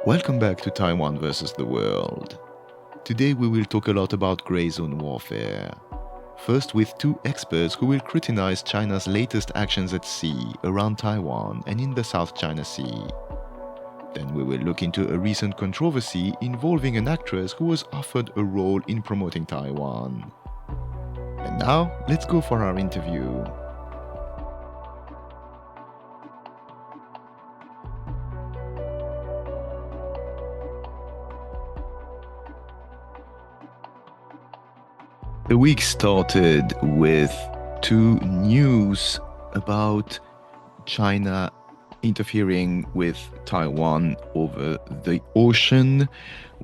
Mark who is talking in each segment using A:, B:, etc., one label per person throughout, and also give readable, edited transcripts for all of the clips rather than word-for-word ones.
A: Welcome back to Taiwan versus the world. Today we will talk a lot about grey zone warfare. First with two experts who will scrutinize China's latest actions at sea, around Taiwan and in the South China Sea. Then we will look into a recent controversy involving an actress who was offered a role in promoting Taiwan. And now, let's go for our interview. The week started with two news about China interfering with Taiwan over the ocean.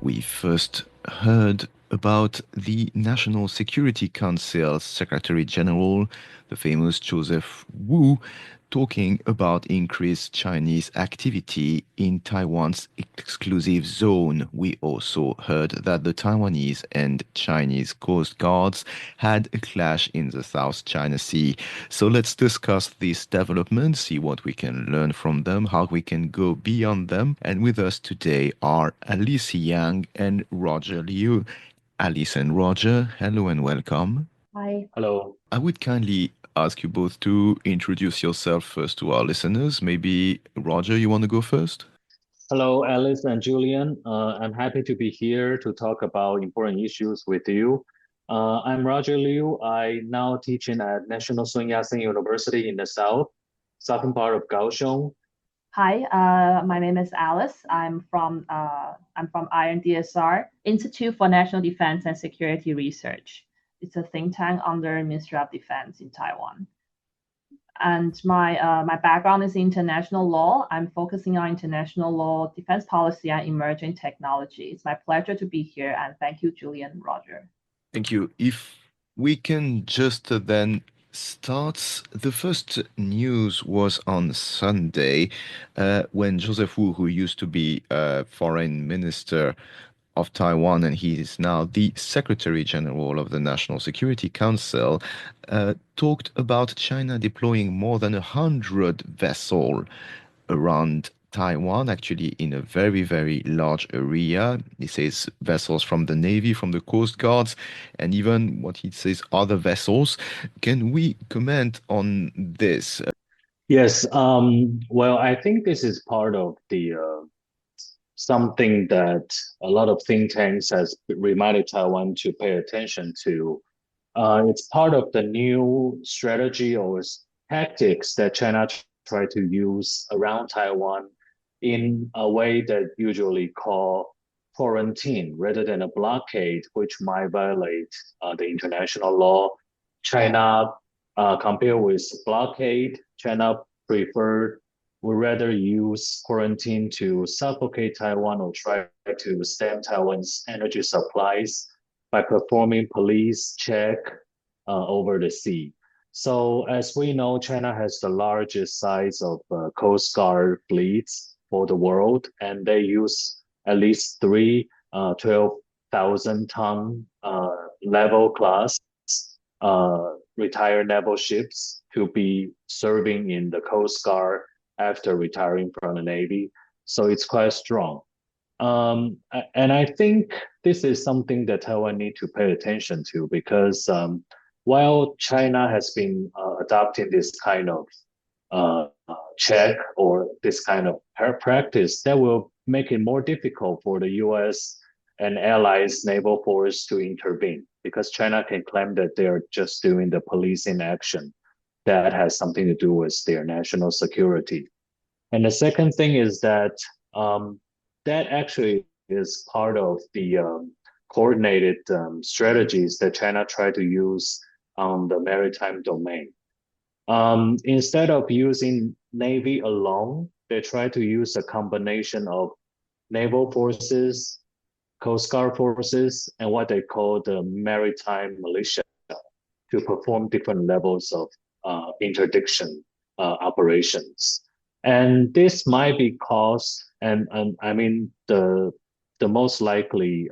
A: We first heard about the National Security Council Secretary General, the famous Joseph Wu, talking about increased Chinese activity in Taiwan's exclusive zone. We also heard that the Taiwanese and Chinese coast guards had a clash in the South China Sea. So let's discuss these developments, see what we can learn from them, how we can go beyond them. And with us today are Alice Yang and Roger Liu. Alice and Roger, hello and welcome.
B: Hi.
C: Hello.
A: I would kindly ask you both to introduce yourself first to our listeners. Maybe Roger, you want to go first?
C: Hello, Alice and Julian. I'm happy to be here to talk about important issues with you. I'm Roger Liu. I now teaching at National Sun Yat-sen University in the southern part of Kaohsiung.
B: Hi, my name is Alice. I'm from INDSR, Institute for National Defense and Security Research. It's a think tank under Ministry of Defense in Taiwan. And my background is international law. I'm focusing on international law, defense policy, and emerging technology. It's my pleasure to be here, and thank you, Julian, Roger.
A: Thank you. If we can just then start, the first news was on Sunday when Joseph Wu, who used to be foreign minister of Taiwan, and he is now the Secretary General of the National Security Council, talked about China deploying more than 100 vessels around Taiwan, actually in a very, very large area. He says vessels from the Navy, from the Coast Guards, and even what he says other vessels. Can we comment on this?
C: Yes. Well, I think this is part of the something that a lot of think tanks has reminded Taiwan to pay attention to. It's part of the new strategy or tactics that China try to use around Taiwan in a way that usually call quarantine rather than a blockade, which might violate the international law. China, compared with blockade, China preferred would rather use quarantine to suffocate Taiwan or try to stem Taiwan's energy supplies by performing police check over the sea. So as we know, China has the largest size of Coast Guard fleets for the world, and they use at least three 12,000-ton level class retired naval ships to be serving in the Coast Guard after retiring from the Navy. So it's quite strong. And I think this is something that Taiwan need to pay attention to because while China has been adopting this kind of check or this kind of practice, that will make it more difficult for the U.S. and allies naval force to intervene because China can claim that they're just doing the policing action that has something to do with their national security. And the second thing is that that actually is part of the coordinated strategies that China tried to use on the maritime domain. Instead of using Navy alone, they try to use a combination of naval forces, Coast Guard forces, and what they call the maritime militia to perform different levels of interdiction operations. And this might be caused, and I mean the most likely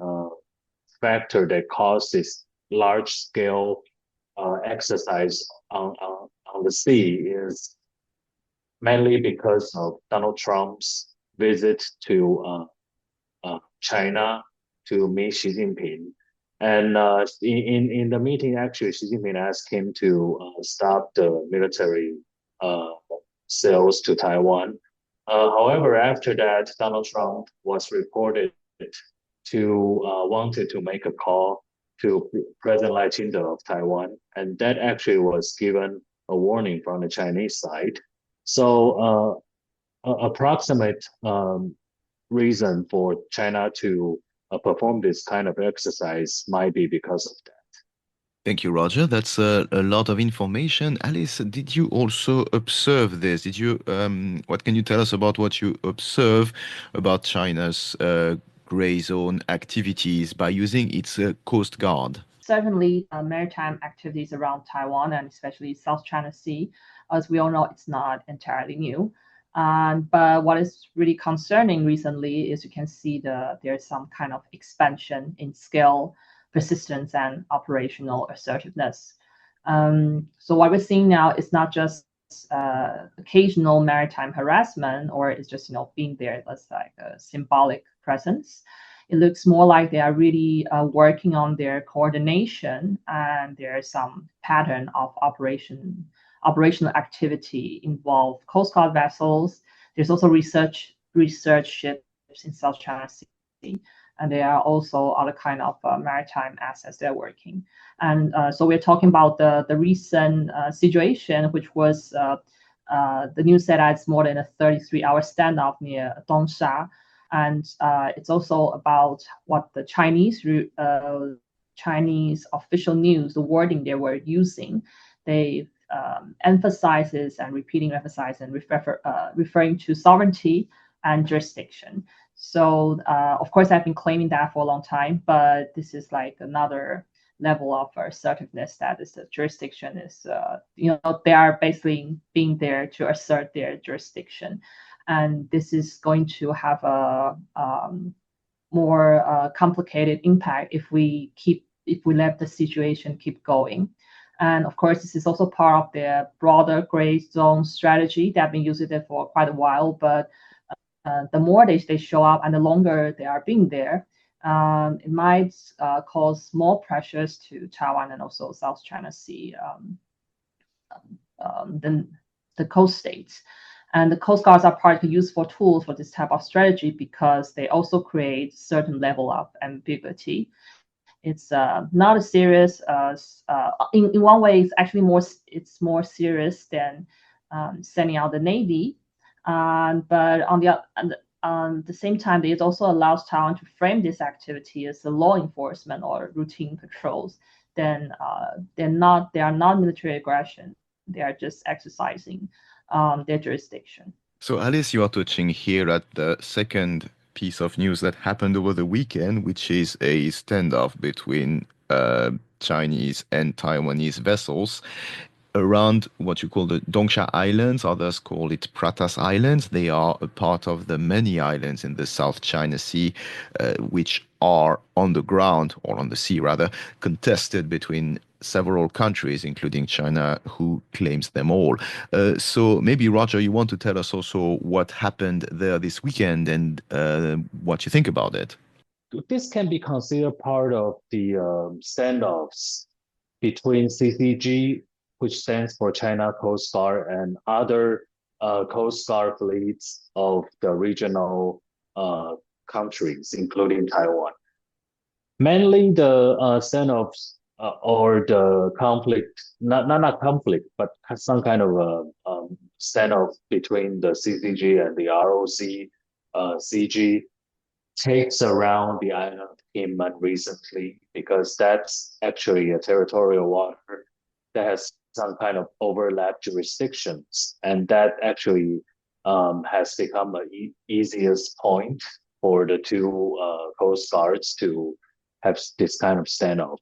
C: factor that caused this large scale exercise on the sea is mainly because of Donald Trump's visit to China to meet Xi Jinping. And in the meeting, actually, Xi Jinping asked him to stop the military uh, sales to Taiwan. However, after that, Donald Trump was reported to wanted to make a call to President Lai Ching of Taiwan, and that actually was given a warning from the Chinese side. So, approximate reason for China to perform this kind of exercise might be because of that.
A: Thank you, Roger. That's a lot of information. Alice, did you also observe this? What can you tell us about what you observe about China's gray zone activities by using its Coast Guard?
B: Certainly, maritime activities around Taiwan and especially South China Sea, as we all know, it's not entirely new. But what is really concerning recently is you can see there's some kind of expansion in scale, persistence, and operational assertiveness. So what we're seeing now is not just occasional maritime harassment, or it's just being there as like a symbolic presence. It looks more like they are really working on their coordination, and there's some pattern of operational activity involve Coast Guard vessels. There's also research ships in South China Sea, and there are also other kind of maritime assets they're working. And so we're talking about the recent situation, which was the news said that it's more than a 33-hour standoff near Dongsha. And it's also about what the Chinese official news, the wording they were using. They emphasizes and referring to sovereignty and jurisdiction. So of course, I've been claiming that for a long time, but this is like another level of assertiveness that is the jurisdiction is, they are basically being there to assert their jurisdiction. And this is going to have a more complicated impact if we let the situation keep going. And of course, this is also part of their broader gray zone strategy. They've been using it for quite a while, but the more they show up and the longer they are being there, it might cause more pressures to Taiwan and also South China Sea than the coast states. And the coast guards are partly useful tools for this type of strategy because they also create certain level of ambiguity. It's not as serious as in one way. It's actually more serious than sending out the Navy. But on the same time, it also allows Taiwan to frame this activity as a law enforcement or routine patrols. Then they are not military aggression. They are just exercising their jurisdiction.
A: So, Alice, you are touching here at the second piece of news that happened over the weekend, which is a standoff between Chinese and Taiwanese vessels around what you call the Dongsha Islands. Others call it Pratas Islands. They are a part of the many islands in the South China Sea, which are on the ground, or on the sea rather, contested between several countries, including China, who claims them all. So maybe, Roger, you want to tell us also what happened there this weekend and what you think about it.
C: This can be considered part of the standoffs between CCG, which stands for China Coast Guard, and other Coast Guard fleets of the regional countries, including Taiwan. Mainly the standoffs or the conflict, not conflict, but some kind of standoff between the CCG and the ROC CG takes around the island of Kinmen recently, because that's actually a territorial water that has some kind of overlap jurisdictions, and that actually has become the easiest point for the two coast guards to have this kind of standoff.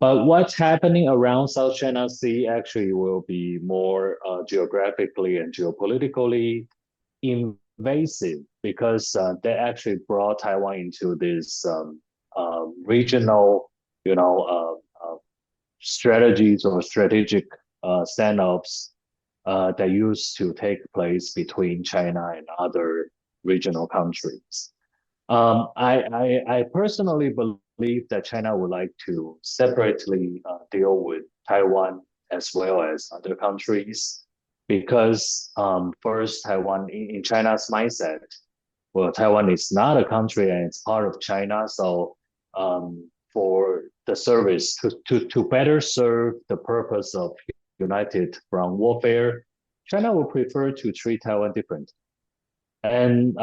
C: But what's happening around South China Sea actually will be more geographically and geopolitically invasive, because they actually brought Taiwan into this regional, strategies or strategic standoffs that used to take place between China and other regional countries. I personally believe that China would like to separately deal with Taiwan as well as other countries because first, Taiwan in China's mindset, well, Taiwan is not a country and it's part of China. So for the service to better serve the purpose of united front warfare, China would prefer to treat Taiwan differently. And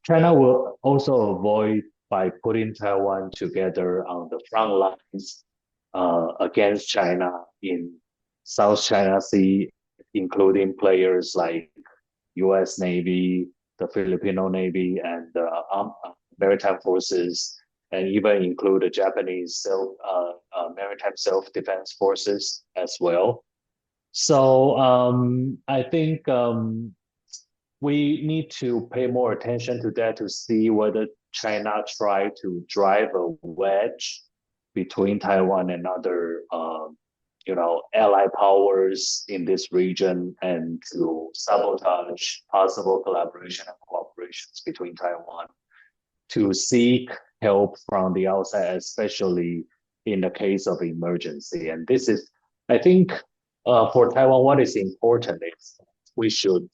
C: China will also avoid by putting Taiwan together on the front lines against China in South China Sea, including players like U.S. Navy, the Filipino Navy, and the maritime forces, and even include the Japanese maritime self-defense forces as well. So I think we need to pay more attention to that to see whether China try to drive a wedge between Taiwan and other, ally powers in this region and to sabotage possible collaboration and cooperations between Taiwan to seek help from the outside, especially in the case of emergency. And this is, I think, for Taiwan, what is important is we should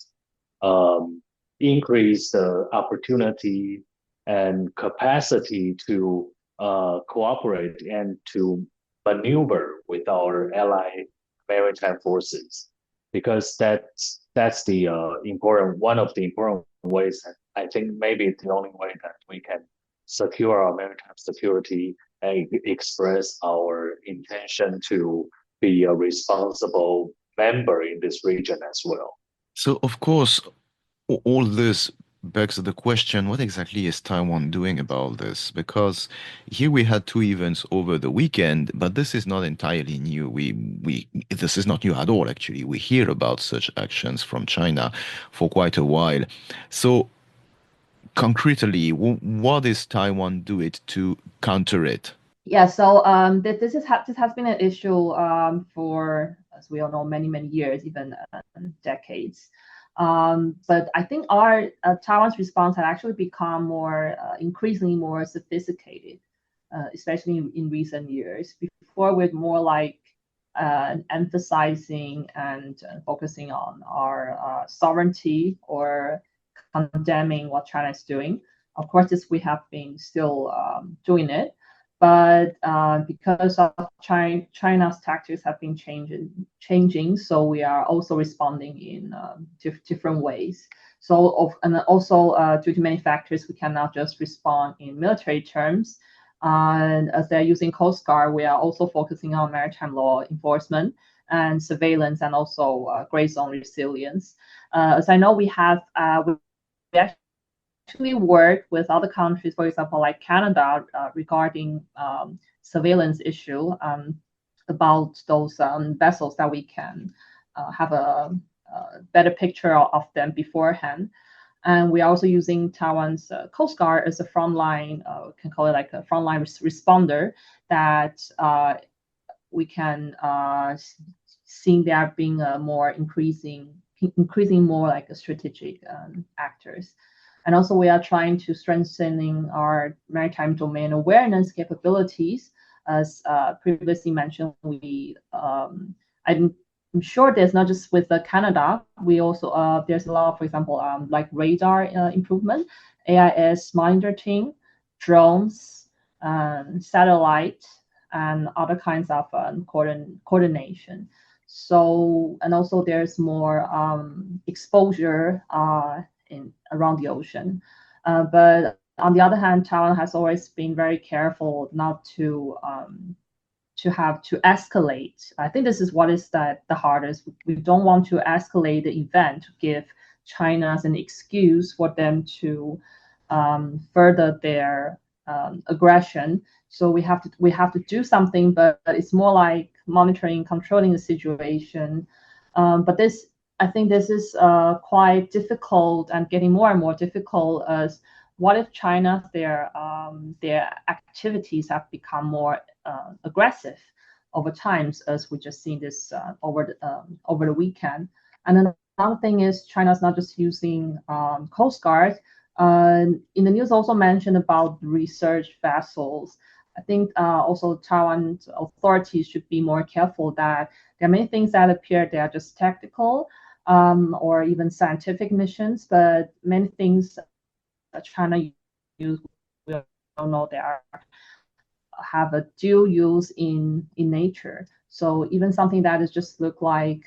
C: increase the opportunity and capacity to cooperate and to maneuver with our ally maritime forces, because that's the important one of the important ways. That I think maybe it's the only way that we can secure our maritime security and express our intention to be a responsible member in this region as well.
A: So, of course, all this begs the question, what exactly is Taiwan doing about this? Because here we had two events over the weekend, but this is not entirely new. This is not new at all, actually. We hear about such actions from China for quite a while. So, concretely, what is Taiwan doing to counter it?
B: Yeah, so this has been an issue for, as we all know, many years, even decades. But I think our Taiwan's response had actually become more increasingly more sophisticated, especially in recent years. Before, we're more like emphasizing and focusing on our sovereignty or condemning what China is doing. Of course, this we have been still doing it, but because of China's tactics have been changing, so we are also responding in different ways. So, and also due to many factors, we cannot just respond in military terms. And as they're using Coast Guard, we are also focusing on maritime law enforcement and surveillance, and also gray zone resilience. As I know, we actually work with other countries, for example, like Canada, regarding surveillance issue about those vessels that we can have a better picture of them beforehand. And we're also using Taiwan's Coast Guard as a frontline, can call it like a frontline responder that we can see there being more increasing more like a strategic actors. And also we are trying to strengthening our maritime domain awareness capabilities. As previously mentioned, I'm sure there's not just with Canada. We also there's a lot, for example, like radar improvement, AIS monitoring, drones, satellite, and other kinds of coordination. So, and also there's more exposure around the ocean. But on the other hand, Taiwan has always been very careful not to have to escalate. I think this is what is the hardest. We don't want to escalate the event to give China as an excuse for them to further their aggression. So we have to do something, but it's more like monitoring, controlling the situation. But I think this is quite difficult and getting more and more difficult. As what if China their activities have become more aggressive over time, as we just seen this over the weekend. And then another thing is China's not just using Coast Guard. In the news also mentioned about research vessels. I think also Taiwan authorities should be more careful that there are many things that appear they are just tactical or even scientific missions, but many things that China use, we don't know they are have a dual use in nature. So even something that is just look like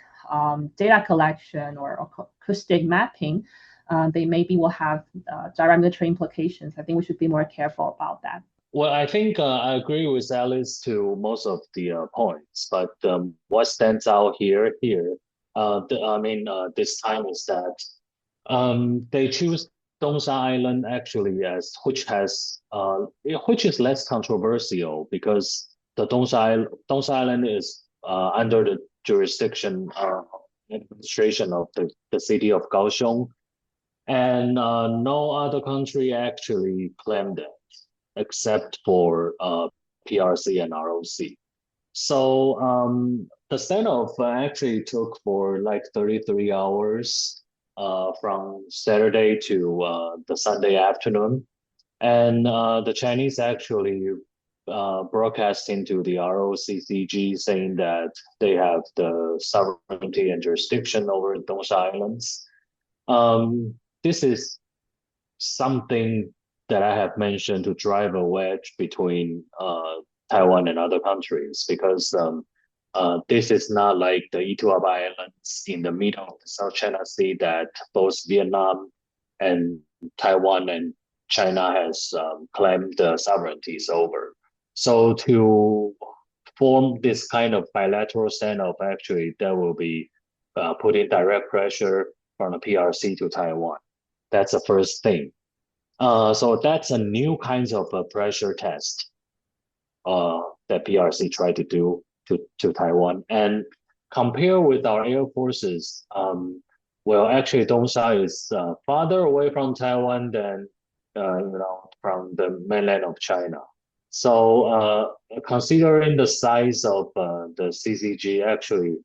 B: data collection or acoustic mapping, they maybe will have direct military implications. I think we should be more careful about that.
C: Well, I think I agree with Alice to most of the points, but what stands out this time is that they choose Dongsha Island actually as which is less controversial because Dongsha Island is under the jurisdiction administration of the city of Kaohsiung, and no other country actually claimed it except for PRC and ROC. So the standoff actually took for like 33 hours from Saturday to the Sunday afternoon. And the Chinese actually broadcast into the ROCCG saying that they have the sovereignty and jurisdiction over those islands. This is something that I have mentioned to drive a wedge between Taiwan and other countries because this is not like the Ituaba Islands in the middle of the South China Sea that both Vietnam and Taiwan and China has claimed the sovereignties over. So to form this kind of bilateral standoff, actually, that will be putting direct pressure from the PRC to Taiwan. That's the first thing. So that's a new kinds of a pressure test that PRC tried to do to Taiwan. And compare with our air forces, well, actually, Dongsha is farther away from Taiwan than from the mainland of China. So considering the size of the CCG, actually,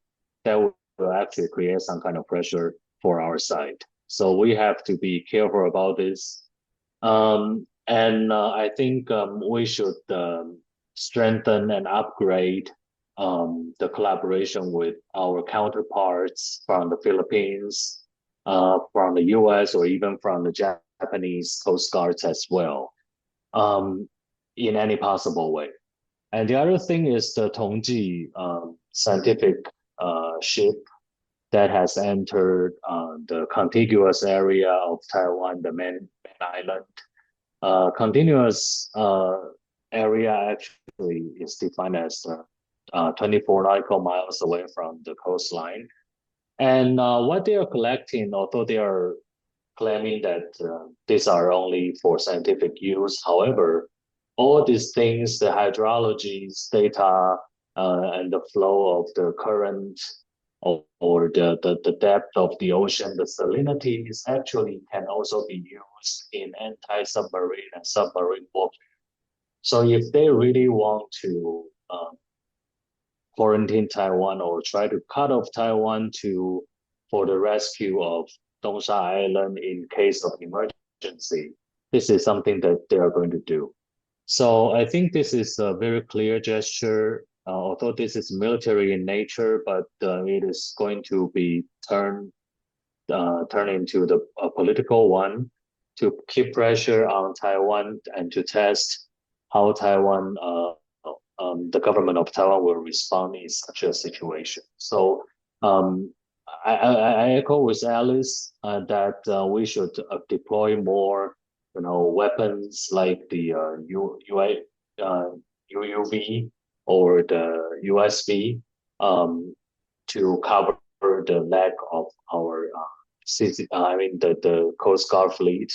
C: that will actually create some kind of pressure for our side. So we have to be careful about this. And I think we should strengthen and upgrade the collaboration with our counterparts from the Philippines, from the US, or even from the Japanese Coast Guards as well, in any possible way. And the other thing is the Tongji scientific ship that has entered the contiguous area of Taiwan, the main island. Continuous area actually is defined as 24 nautical miles away from the coastline. And what they are collecting, although they are claiming that these are only for scientific use, however, all these things, the hydrology data and the flow of the current or the depth of the ocean, the salinity is actually can also be used in anti-submarine and submarine warfare. So if they really want to quarantine Taiwan or try to cut off Taiwan for the rescue of Dongsha Island in case of emergency, this is something that they are going to do. So I think this is a very clear gesture, although this is military in nature, but it is going to be turned into a political one to keep pressure on Taiwan and to test how Taiwan, the government of Taiwan will respond in such a situation. So I echo with Alice that we should deploy more, weapons like the UUV or the USB to cover the lack of our the Coast Guard fleet.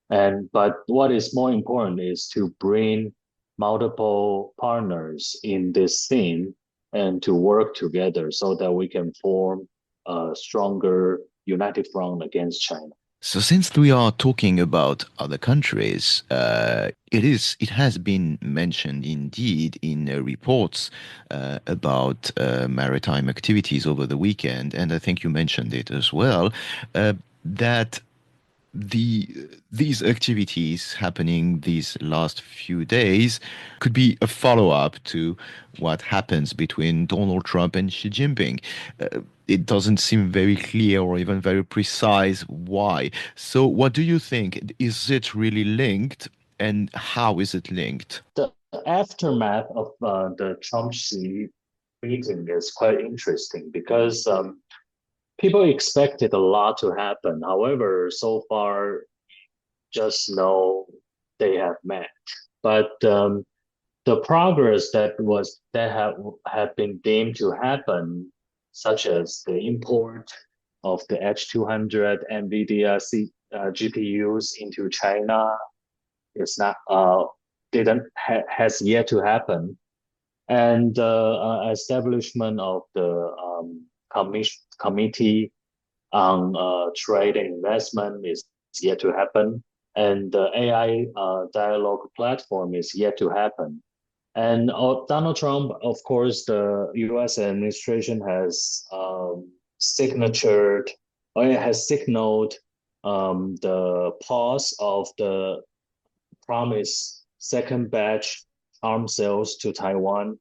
C: But what is more important is to bring multiple partners in this scene and to work together so that we can form a stronger united front against China.
A: So since we are talking about other countries, it has been mentioned indeed in reports about maritime activities over the weekend, and I think you mentioned it as well, that these activities happening these last few days could be a follow-up to what happens between Donald Trump and Xi Jinping. It doesn't seem very clear or even very precise why. So, what do you think? Is it really linked, and how is it linked?
C: The aftermath of the Trump-Xi meeting is quite interesting because people expected a lot to happen. However, so far, just know they have met. But the progress that have been deemed to happen, such as the import of the H200 NVIDIA GPUs into China, is not didn't has yet to happen, and establishment of the committee on trade and investment is yet to happen, and the AI dialogue platform is yet to happen. And Donald Trump, of course, the U.S. administration has signatured or it has signaled the pause of the promised second batch arms sales to Taiwan,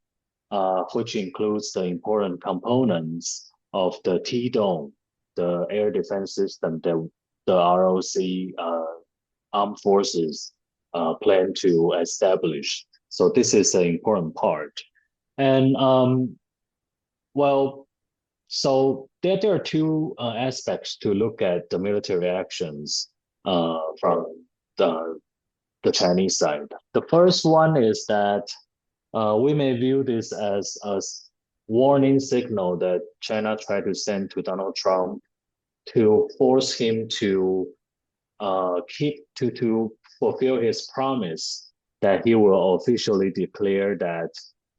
C: which includes the important components of the T-Dome, the air defense system that the ROC armed forces plan to establish. So this is an important part. And well, so there are two aspects to look at the military actions from the Chinese side. The first one is that we may view this as a warning signal that China tried to send to Donald Trump to force him to to fulfill his promise that he will officially declare that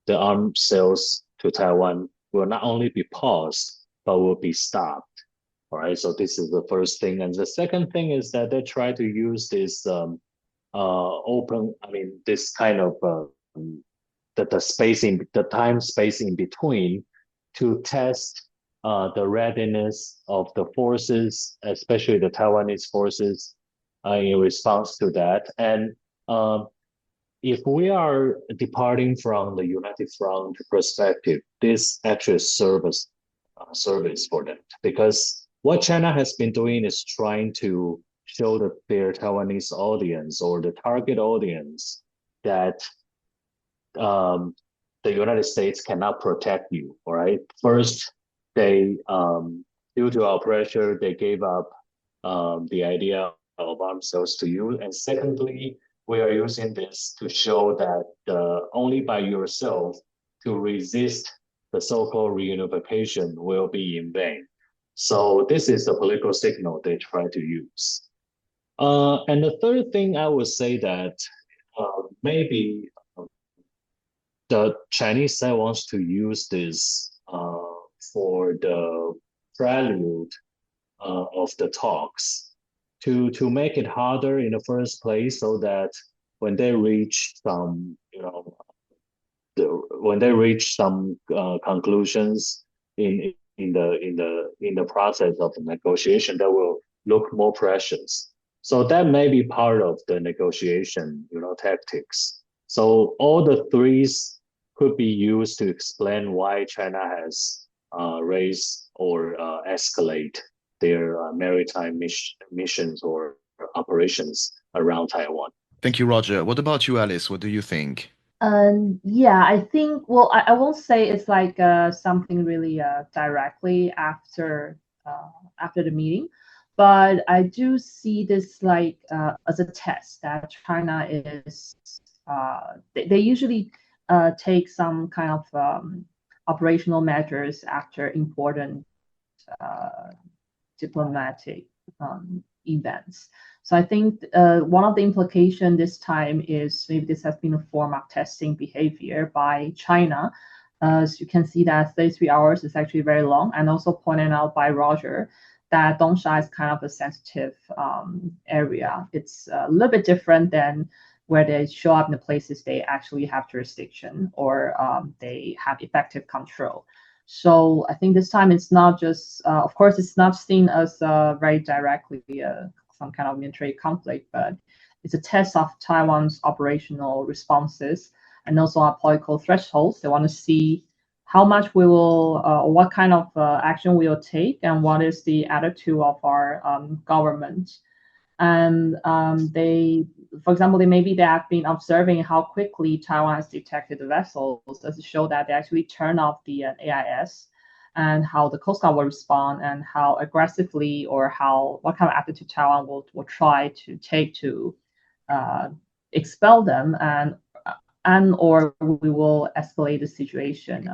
C: the arms sales to Taiwan will not only be paused but will be stopped. All right, so this is the first thing, and the second thing is that they try to use this this kind of the time space in between to test the readiness of the forces, especially the Taiwanese forces, in response to that. And if we are departing from the United Front perspective, this actually serves service for them, because what China has been doing is trying to show their Taiwanese audience or the target audience that the United States cannot protect you. All right. First, they due to our pressure, they gave up the idea of arms sales to you. And secondly, we are using this to show that only by yourself to resist the so-called reunification will be in vain. So this is the political signal they try to use. And the third thing I would say that maybe the Chinese side wants to use this for the prelude of the talks to make it harder in the first place, so that when they reach some, when they reach some conclusions in the process of the negotiation, that will look more precious. So that may be part of the negotiation, tactics. So all the threes could be used to explain why China has raised or escalate their maritime missions or operations around Taiwan.
A: Thank you, Roger. What about you, Alice? What do you think?
B: Yeah, I think, well, I won't say it's like something really directly after the meeting, but I do see this like as a test that China is, they usually take some kind of operational measures after important diplomatic events. So I think one of the implications this time is maybe this has been a form of testing behavior by China. As you can see that 33 hours is actually very long, and also pointed out by Roger that Dongsha is kind of a sensitive area. It's a little bit different than where they show up in the places they actually have jurisdiction or they have effective control. So I think this time it's not just, of course, it's not seen as very directly some kind of military conflict, but it's a test of Taiwan's operational responses and also our political thresholds. They want to see how much we will, what kind of action we will take, and what is the attitude of our government. And for example, they have been observing how quickly Taiwan has detected the vessels. Does it show that they actually turn off the AIS, and how the Coast Guard will respond, and how aggressively or what kind of attitude Taiwan will try to take to expel them, and or we will escalate the situation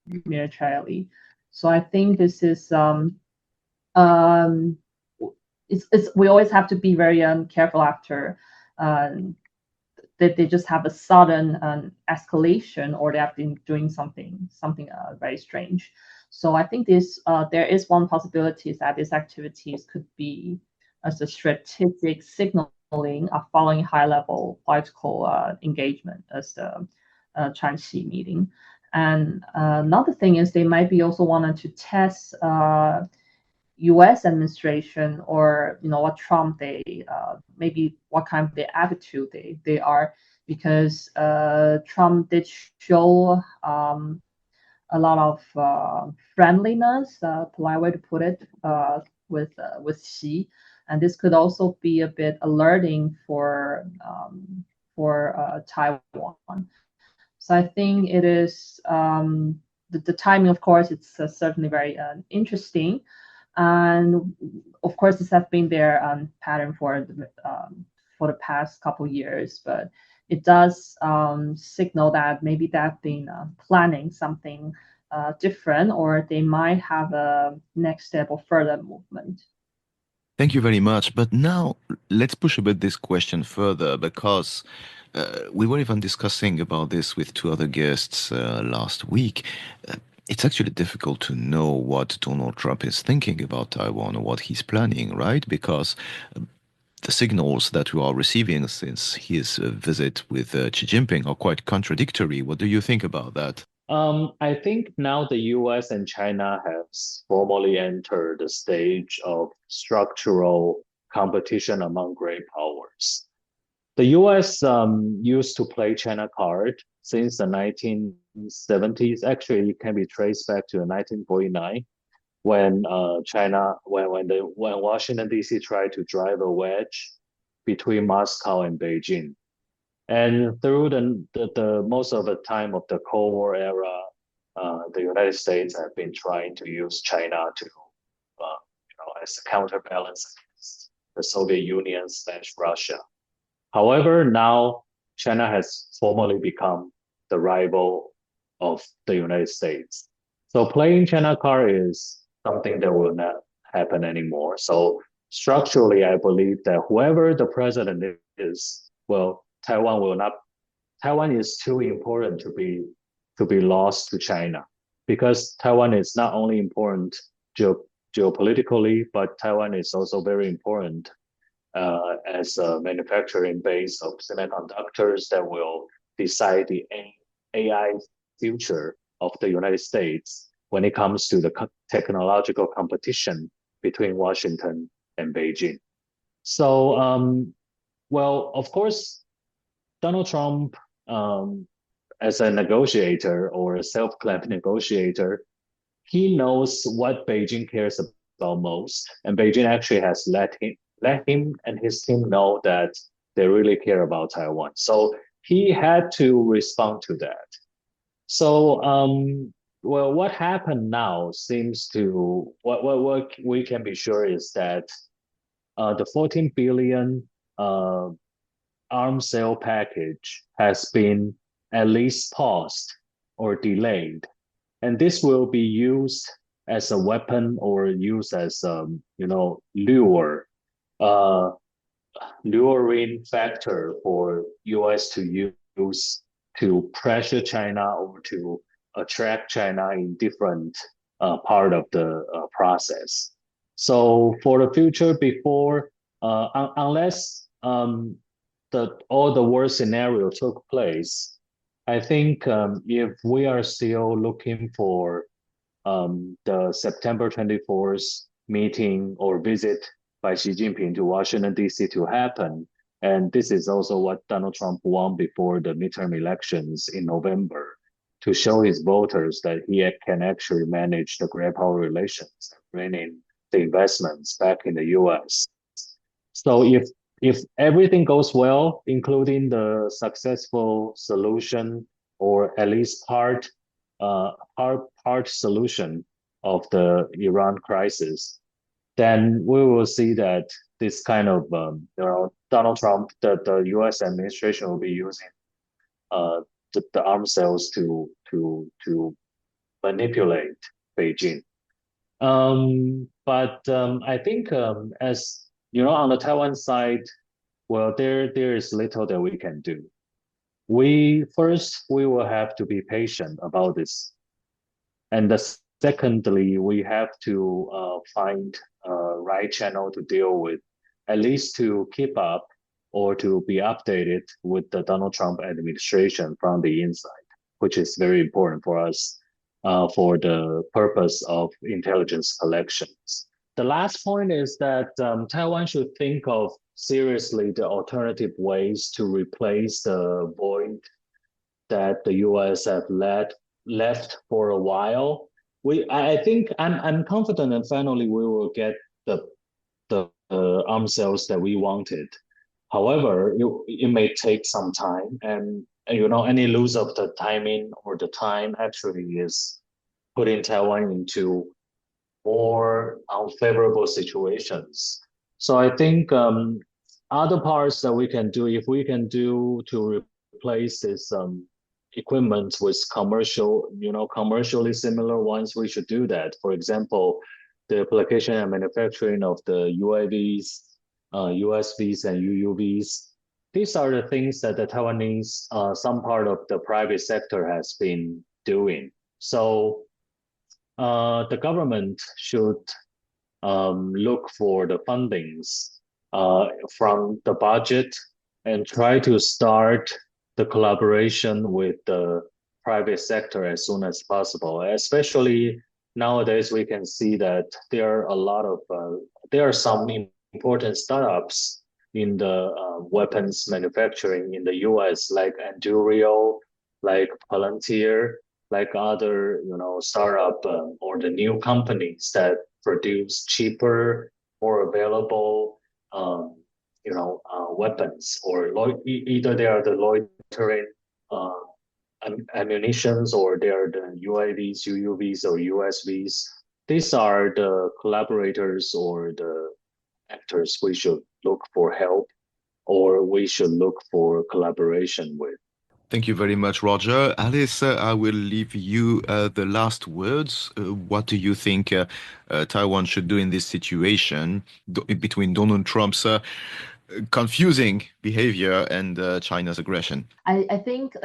B: militarily. So I think this is we always have to be very careful after that they just have a sudden escalation, or they have been doing something very strange. So I think there is one possibility is that these activities could be as a strategic signaling of following high-level political engagement, as the Chinese meeting. And another thing is they might be also wanted to test U.S. administration, or what Trump maybe what kind of the attitude they are, because Trump did show a lot of friendliness, polite way to put it, with Xi, and this could also be a bit alerting for Taiwan. So I think it is the timing. Of course, it's certainly very interesting. And of course, this has been their pattern for the past couple years, but it does signal that maybe they've been planning something different, or they might have a next step or further movement.
A: Thank you very much. But now let's push a bit this question further, because we were even discussing about this with two other guests last week. It's actually difficult to know what Donald Trump is thinking about Taiwan or what he's planning, right? Because the signals that we are receiving since his visit with Xi Jinping are quite contradictory. What do you think about that?
C: I think now the US and China have formally entered the stage of structural competition among great powers. The US used to play China card since the 1970s. Actually, it can be traced back to 1949 when when Washington D.C. tried to drive a wedge between Moscow and Beijing. And through the most of the time of the Cold War era, the United States have been trying to use China to, as a counterbalance against the Soviet Union / Russia. However, now China has formally become the rival of the United States. So playing China card is something that will not happen anymore. So structurally, I believe that whoever the president is, well, Taiwan will not. Taiwan is too important to be lost to China, because Taiwan is not only important geopolitically, but Taiwan is also very important as a manufacturing base of semiconductors that will decide the AI future of the United States when it comes to the technological competition between Washington and Beijing. So, well, of course, Donald Trump, as a negotiator or a self-claimed negotiator, he knows what Beijing cares about most, and Beijing actually has let him and his team know that they really care about Taiwan. So he had to respond to that. So, well, what happened now seems to what we can be sure is that the 14 billion arms sale package has been at least paused or delayed, and this will be used as a weapon or used as luring factor for US to use to pressure China or to attract China in different part of the process. So for the future, before unless all the worst scenario took place, I think if we are still looking for the September 24th meeting or visit by Xi Jinping to Washington, D.C. to happen. And this is also what Donald Trump won before the midterm elections in November, to show his voters that he can actually manage the great power relations and bring in the investments back in the U.S. So if everything goes well, including the successful solution or at least part solution of the Iran crisis, then we will see that this kind of Donald Trump, the U.S. administration will be using uh, the arms sales to manipulate Beijing. But I think as you know, on the Taiwan side, well, there is little that we can do. We will have to be patient about this, and secondly, we have to find a right channel to deal with, at least to keep up or to be updated with the Donald Trump administration from the inside, which is very important for us for the purpose of intelligence collections. The last point is that Taiwan should think of seriously the alternative ways to replace the void that the U.S. have left for a while. I think I'm confident that finally we will get the arms sales that we wanted. However, it may take some time, and you know, any lose of the timing or the time actually is putting Taiwan into more unfavorable situations. So I think other parts that we can do, if we can do to replace this equipment with commercially similar ones, we should do that. For example, the application and manufacturing of the UAVs, USVs, and UUVs. These are the things that the Taiwanese, some part of the private sector has been doing. So the government should look for the fundings from the budget and try to start the collaboration with the private sector as soon as possible. Especially nowadays, we can see that there are some important startups in the weapons manufacturing in the U.S., like Endurio, like Palantir, like other startup or the new companies that produce cheaper or available weapons, or either they are the loitering ammunitions, or they are the UAVs, UUVs, or USVs. These are the collaborators or the actors we should look for help, or we should look for collaboration with.
A: Thank you very much, Roger. Alice, I will leave you the last words. What do you think Taiwan should do in this situation between Donald Trump's confusing behavior and China's aggression?
B: I think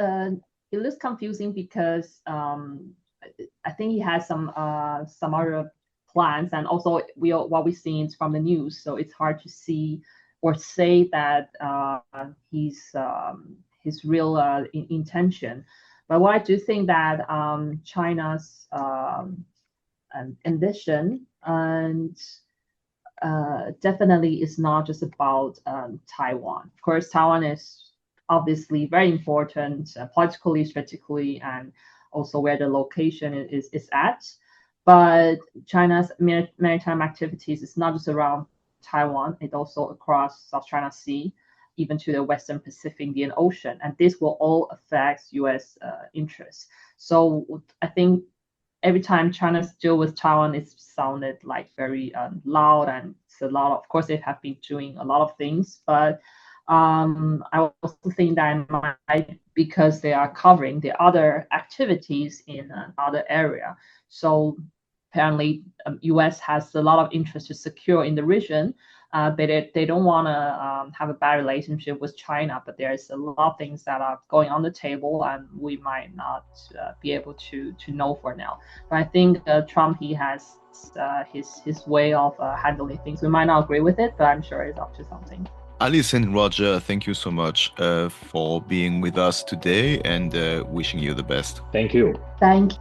B: it looks confusing because I think he has some other plans, and also what we've seen from the news. So it's hard to see or say that his real intention. But what I do think that China's ambition and definitely is not just about Taiwan. Of course, Taiwan is obviously very important politically, strategically, and also where the location is at. But China's maritime activities is not just around Taiwan, it's also across South China Sea, even to the Western Pacific Indian Ocean. And this will all affect US interests. So I think every time China's deal with Taiwan, it sounded like very loud, and it's a lot. Of course, they have been doing a lot of things, but I also think that might because they are covering the other activities in other area. So apparently, U.S. has a lot of interest to secure in the region. But they don't want to have a bad relationship with China, but there's a lot of things that are going on the table, and we might not be able to know for now. But I think Trump, he has his way of handling things. We might not agree with it, but I'm sure it's up to something.
A: Alice and Roger, thank you so much for being with us today, and wishing you the best.
C: Thank you.
B: Thank you.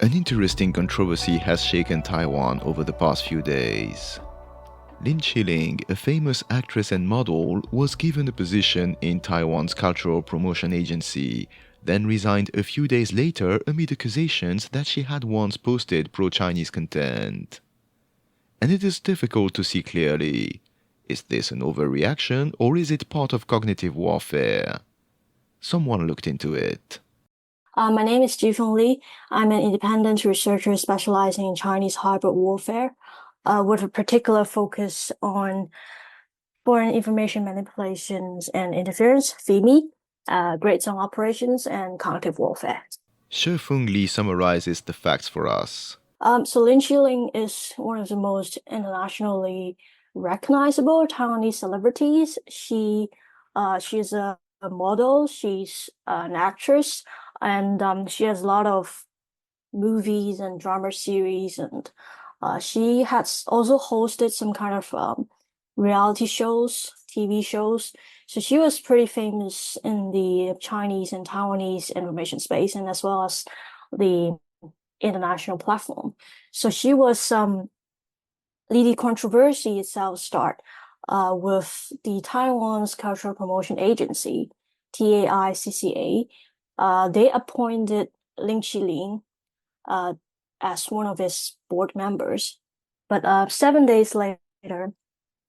A: An interesting controversy has shaken Taiwan over the past few days. Lin Chi-ling, a famous actress and model, was given a position in Taiwan's cultural promotion agency, then resigned a few days later amid accusations that she had once posted pro-Chinese content. And it is difficult to see clearly. Is this an overreaction or is it part of cognitive warfare? Someone looked into it.
D: My name is Sze-Fung Lee. I'm an independent researcher specializing in Chinese hybrid warfare, with a particular focus on foreign information manipulations and interference, FIMI, Great Zone operations, and cognitive warfare.
A: Sze-Fung Lee summarizes the facts for us.
D: So Lin Chi-ling is one of the most internationally recognizable Taiwanese celebrities. She's a model, she's an actress, and she has a lot of movies and drama series, and she has also hosted some kind of reality shows, TV shows. So she was pretty famous in the Chinese and Taiwanese information space, and as well as the international platform. So she was leading controversy itself start with the Taiwan's Cultural Promotion Agency, TAICCA. They appointed Lin Chi-ling as one of its board members. But 7 days later,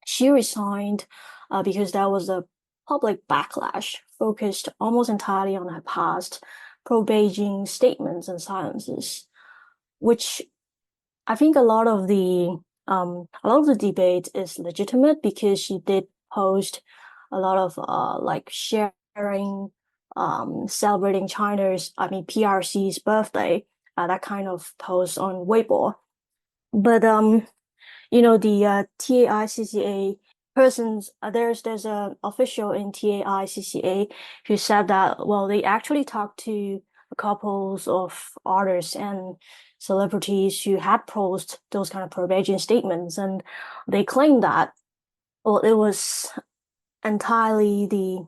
D: she resigned because there was a public backlash focused almost entirely on her past pro-Beijing statements and silences, which I think a lot of the debate is legitimate because she did post a lot of like sharing, celebrating PRC's birthday, that kind of post on Weibo. But the TAICCA persons, there's an official in TAICCA who said that, well, they actually talked to a couples of artists and celebrities who had posted those kind of pro-Beijing statements, and they claimed that, well, it was entirely the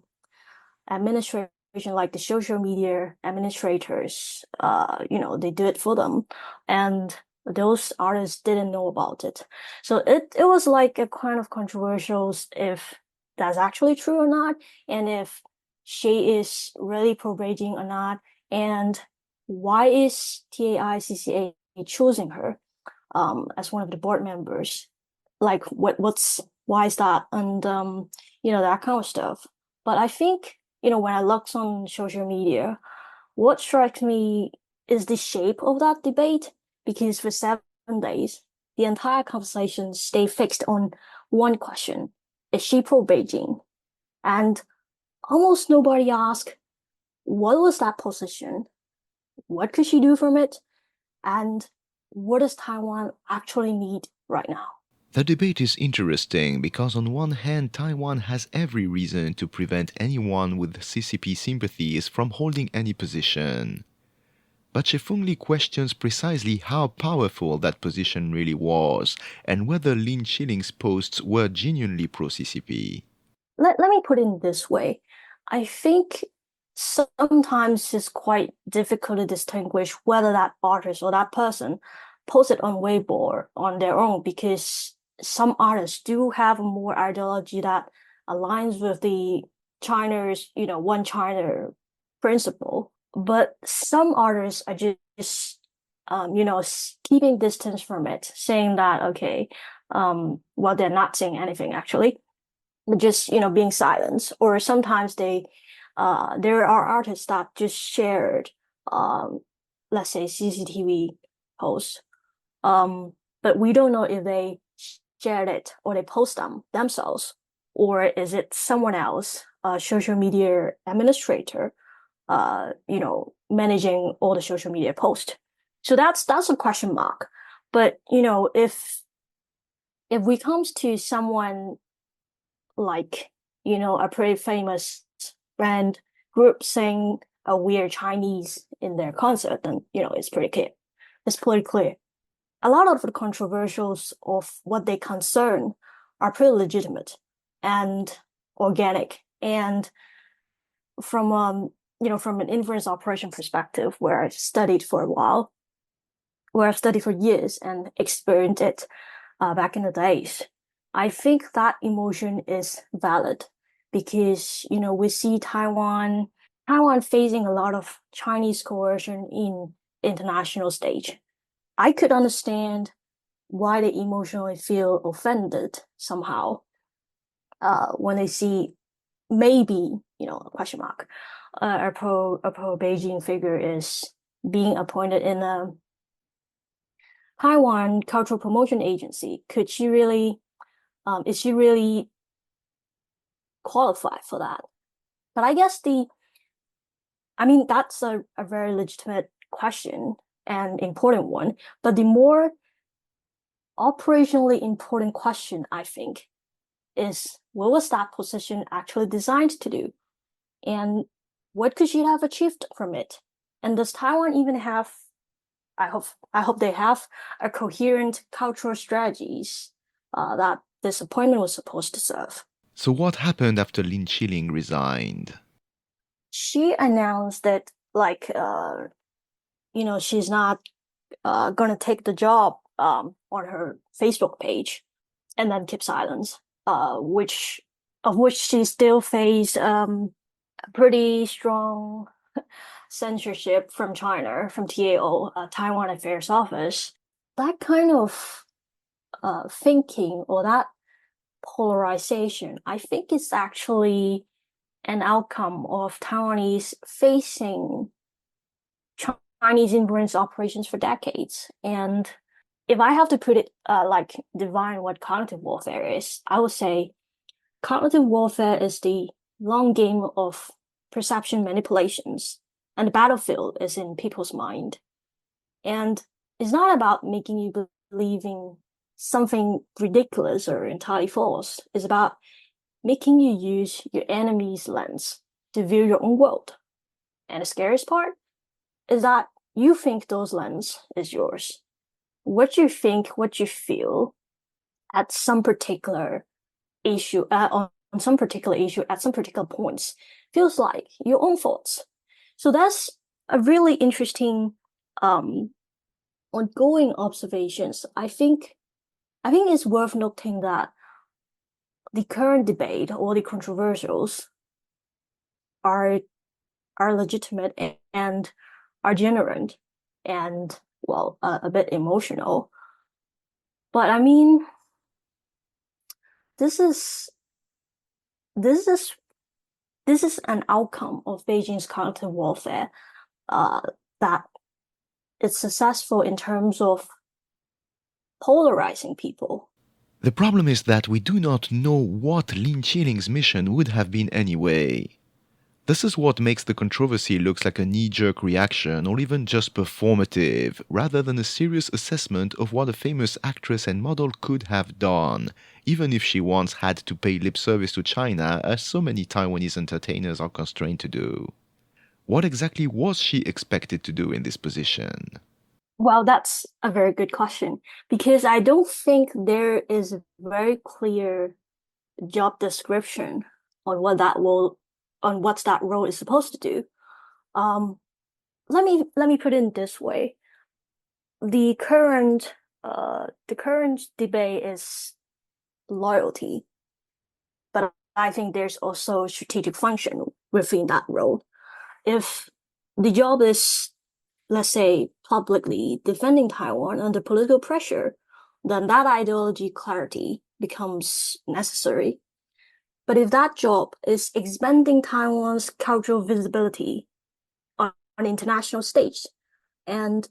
D: administration, like the social media administrators, they do it for them, and those artists didn't know about it. So it was like a kind of controversial if that's actually true or not, and if she is really pro-Beijing or not, and why is TAICCA choosing her as one of the board members? Like why is that? And that kind of stuff. But I think, when I looked on social media, what strikes me is the shape of that debate, because for 7 days, the entire conversation stayed fixed on one question: is she pro-Beijing? And almost nobody asked, what was that position? What could she do from it? And what does Taiwan actually need right now?
A: The debate is interesting because on one hand, Taiwan has every reason to prevent anyone with CCP sympathies from holding any position. But Sze-Fung Lee questions precisely how powerful that position really was and whether Lin Chi-ling's posts were genuinely pro-CCP.
D: Let me put it this way. I think sometimes it's quite difficult to distinguish whether that artist or that person posted on Weibo on their own, because some artists do have more ideology that aligns with the China's, one China principle. But some artists are just, keeping distance from it, saying that, okay, well, they're not saying anything actually, but just, being silent. Or sometimes there are artists that just shared, let's say, CCTV posts. But we don't know if they shared it or they post them themselves, or is it someone else, a social media administrator, managing all the social media posts. So that's a question mark. But if we comes to someone like a pretty famous brand group saying a weird Chinese in their concert, then it's pretty clear. It's pretty clear. A lot of the controversials of what they concern are pretty legitimate and organic. And from an inference operation perspective, where I studied for a while, where I've studied for years and experienced it back in the days. I think that emotion is valid because, we see Taiwan facing a lot of Chinese coercion in international stage. I could understand why they emotionally feel offended somehow when they see maybe, question mark, a pro Beijing figure is being appointed in a Taiwan Cultural Promotion Agency. Is she really qualified for that? But I guess that's a very legitimate question and important one. But the more operationally important question, I think, is what was that position actually designed to do? And what could she have achieved from it? And does Taiwan even have, I hope they have a coherent cultural strategies that this appointment was supposed to serve.
A: So what happened after Lin Chi-ling resigned?
D: She announced that she's not gonna take the job on her Facebook page, and then keep silence. Which she still faced pretty strong censorship from China, from TAO, Taiwan Affairs Office. That kind of thinking or that polarization, I think, is actually an outcome of Taiwanese facing Chinese influence operations for decades. And if I have to put it define what cognitive warfare is, I would say cognitive warfare is the long game of perception manipulations, and the battlefield is in people's mind. And it's not about making you believing something ridiculous or entirely false. It's about making you use your enemy's lens to view your own world. And the scariest part is that you think those lens is yours. What you think, what you feel at some particular issue, on some particular issue at some particular points feels like your own thoughts. So that's a really interesting ongoing observations. I think it's worth noting that the current debate or the controversials are legitimate and are genuine and a bit emotional. But this is an outcome of Beijing's cognitive warfare that it's successful in terms of polarizing people.
A: The problem is that we do not know what Lin Chi-ling's mission would have been anyway. This is what makes the controversy look like a knee-jerk reaction or even just performative, rather than a serious assessment of what a famous actress and model could have done, even if she once had to pay lip service to China, as so many Taiwanese entertainers are constrained to do. What exactly was she expected to do in this position?
D: Well, that's a very good question, because I don't think there is a very clear job description on what that role is supposed to do. Let me put it in this way. The current debate is loyalty, but I think there's also strategic function within that role. If the job is, let's say, publicly defending Taiwan under political pressure, then that ideology clarity becomes necessary. But if that job is expanding Taiwan's cultural visibility on international stage and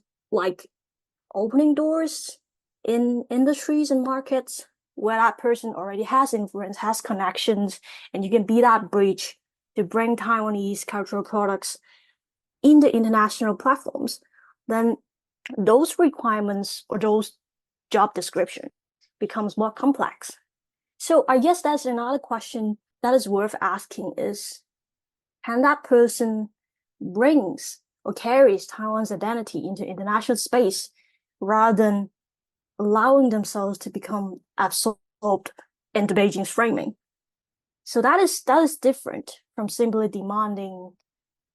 D: opening doors in industries and markets where that person already has influence, has connections, and you can be that bridge to bring Taiwanese cultural products in the international platforms, then those requirements or those job description becomes more complex. So I guess that's another question that is worth asking is, can that person brings or carries Taiwan's identity into international space rather than allowing themselves to become absorbed into Beijing's framing? So that is different from simply demanding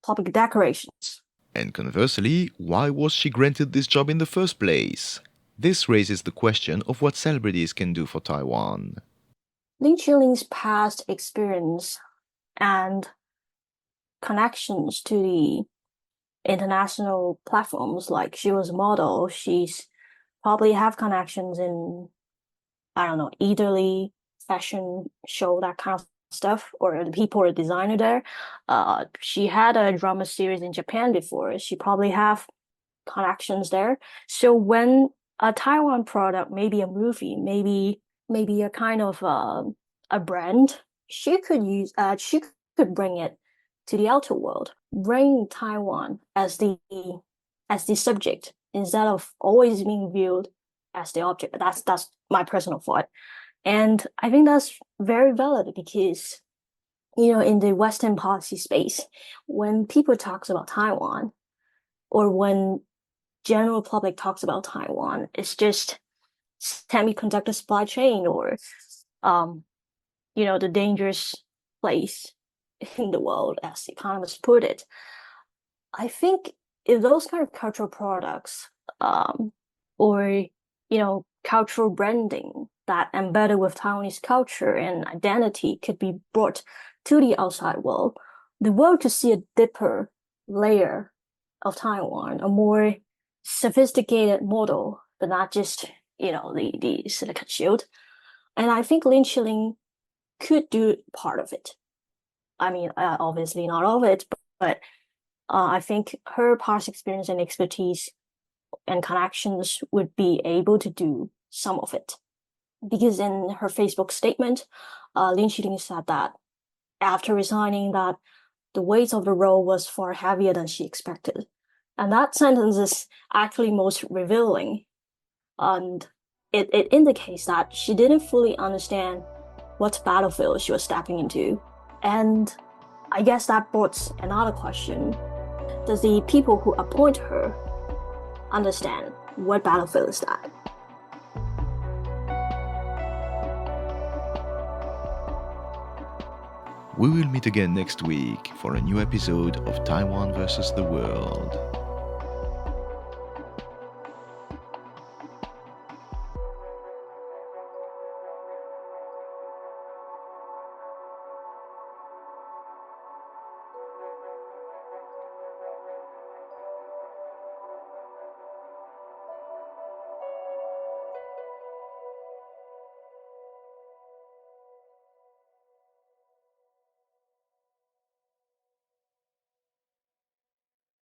D: public declarations.
A: And conversely, why was she granted this job in the first place? This raises the question of what celebrities can do for Taiwan.
D: Lin Chi-ling's past experience and connections to the international platforms, like she was a model, she's probably have connections in, I don't know, Italy, fashion show, that kind of stuff, or the people or designer there. She had a drama series in Japan before. She probably have connections there. So when a Taiwan product, maybe a movie, maybe a kind of a brand, she could bring it to the outer world, bring Taiwan as the subject instead of always being viewed as the object. That's my personal thought. And I think that's very valid because, in the Western policy space, when people talks about Taiwan, or when general public talks about Taiwan, it's just semiconductor supply chain, or the dangerous place in the world, as the economists put it. I think if those kind of cultural products, or cultural branding that embedded with Taiwanese culture and identity could be brought to the outside world, the world could see a deeper layer of Taiwan, a more sophisticated model, but not just the silicon shield. And I think Lin Chi-ling could do part of it. I mean, obviously not all of it, but I think her past experience and expertise and connections would be able to do some of it. Because in her Facebook statement, Lin Chi-ling said that after resigning, that the weight of the role was far heavier than she expected. And that sentence is actually most revealing. And it indicates that she didn't fully understand what battlefield she was stepping into. And I guess that brought another question. Does the people who appoint her understand what battlefield is that?
A: We will meet again next week for a new episode of Taiwan versus the World.